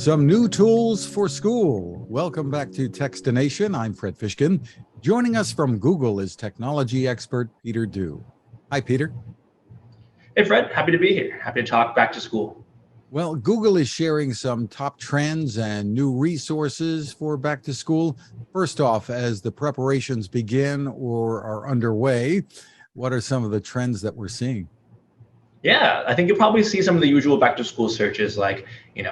Some new tools for school. Welcome back to Techstination. I'm Fred Fishkin. Joining us from Google is technology expert Peter Du. Hi, Peter. Hey, Fred. Happy to be here. Happy to talk back to school. Well, Google is sharing some top trends and new resources for back to school. First off, as the preparations begin or are underway, what are some of the trends that we're seeing? Yeah, I think you'll probably see some of the usual back to school searches like,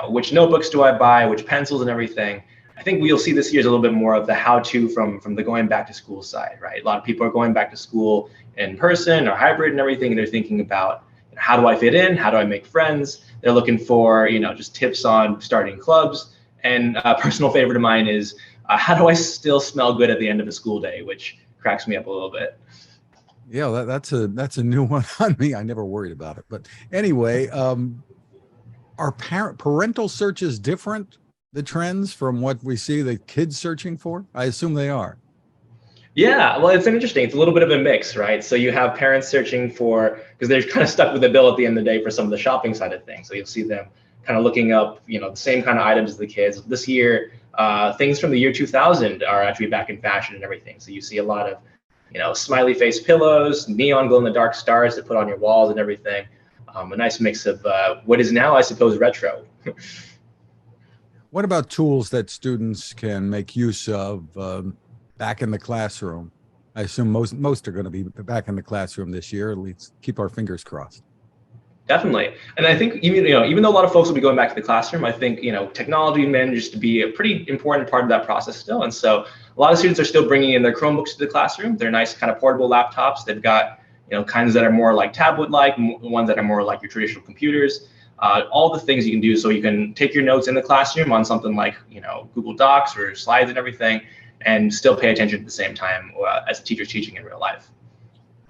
which notebooks do I buy, which pencils and everything. I think we'll see this year is a little bit more of the how-to from the going back to school side, right? A lot of people are going back to school in person or hybrid and everything, and they're thinking about how do I fit in? How do I make friends? They're looking for, just tips on starting clubs. And a personal favorite of mine is how do I still smell good at the end of a school day, which cracks me up a little bit. Yeah, that's a new one on me. I never worried about it. But anyway, are parental searches different, the trends from what we see the kids searching for? I assume they are. Yeah, well, it's interesting. It's a little bit of a mix, right? So you have parents searching for, because they're kind of stuck with the bill at the end of the day for some of the shopping side of things. So you'll see them kind of looking up, the same kind of items as the kids. This year, things from the year 2000 are actually back in fashion and everything. So you see a lot of smiley face pillows, neon glow in the dark stars to put on your walls and everything. A nice mix of what is now, I suppose, retro. What about tools that students can make use of back in the classroom? I assume most are going to be back in the classroom this year. At least keep our fingers crossed. Definitely. And I think even though a lot of folks will be going back to the classroom, I think technology manages to be a pretty important part of that process still. And so a lot of students are still bringing in their Chromebooks to the classroom. They're nice kind of portable laptops. They've got kinds that are more like tablet-like, ones that are more like your traditional computers. All the things you can do so you can take your notes in the classroom on something like Google Docs or slides and everything, and still pay attention at the same time as the teacher's teaching in real life.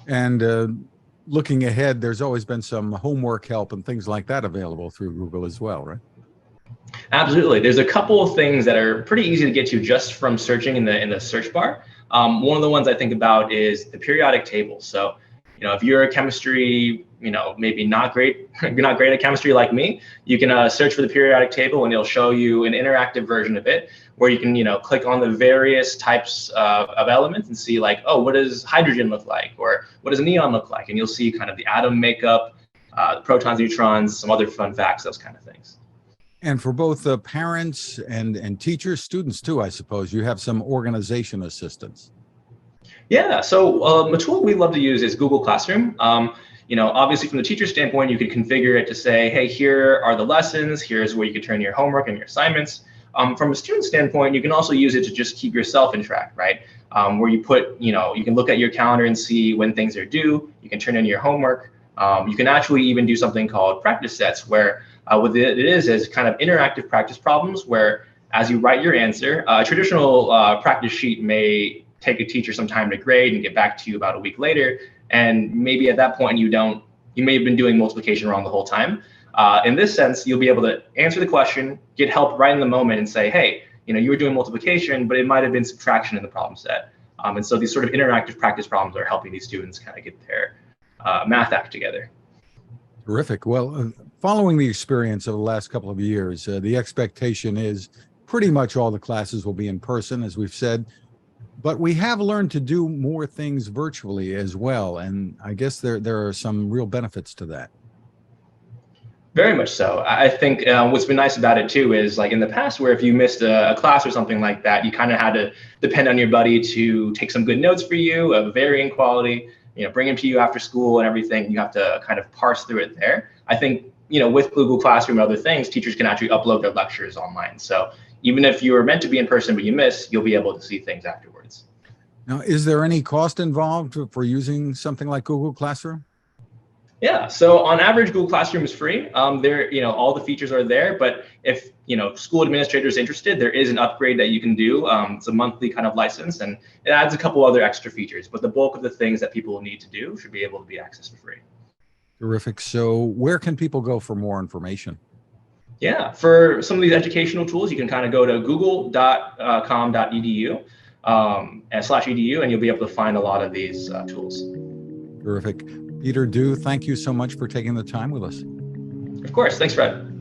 And looking ahead, there's always been some homework help and things like that available through Google as well, right? Absolutely. There's a couple of things that are pretty easy to get to just from searching in the search bar. One of the ones I think about is the periodic table. So, if you're a chemistry, maybe not great, you're not great at chemistry like me, you can search for the periodic table and it'll show you an interactive version of it where you can, click on the various types of elements and see like, oh, what does hydrogen look like? Or what does neon look like? And you'll see kind of the atom makeup, the protons, neutrons, some other fun facts, those kind of things. And for both the parents and teachers, students too, I suppose, you have some organization assistance. Yeah, so a tool we love to use is Google Classroom. Obviously from the teacher standpoint, you can configure it to say, hey, here are the lessons, here's where you can turn your homework and your assignments. From a student standpoint, you can also use it to just keep yourself in track, right? Where you put, you can look at your calendar and see when things are due, you can turn in your homework. You can actually even do something called practice sets where what it is kind of interactive practice problems where as you write your answer, a traditional practice sheet may take a teacher some time to grade and get back to you about a week later. And maybe at that point you may have been doing multiplication wrong the whole time. In this sense, you'll be able to answer the question, get help right in the moment and say, hey, you were doing multiplication, but it might have been subtraction in the problem set. And so these sort of interactive practice problems are helping these students kind of get their math act together. Terrific. Well, following the experience of the last couple of years, the expectation is pretty much all the classes will be in person, as we've said. But we have learned to do more things virtually as well. And I guess there are some real benefits to that. Very much so. I think what's been nice about it too is like in the past where if you missed a class or something like that, you kind of had to depend on your buddy to take some good notes for you of varying quality, bring them to you after school and everything. You have to kind of parse through it there. I think, with Google Classroom and other things, teachers can actually upload their lectures online. So even if you were meant to be in person but you miss, you'll be able to see things afterwards. Now, is there any cost involved for using something like Google Classroom? Yeah, so on average, Google Classroom is free. There, all the features are there, but if school administrators interested, there is an upgrade that you can do. It's a monthly kind of license, and it adds a couple other extra features. But the bulk of the things that people will need to do should be able to be accessed for free. Terrific. So, where can people go for more information? Yeah, for some of these educational tools, you can kind of go to google.com.edu/edu, and you'll be able to find a lot of these tools. Terrific. Peter Du, thank you so much for taking the time with us. Of course. Thanks, Fred.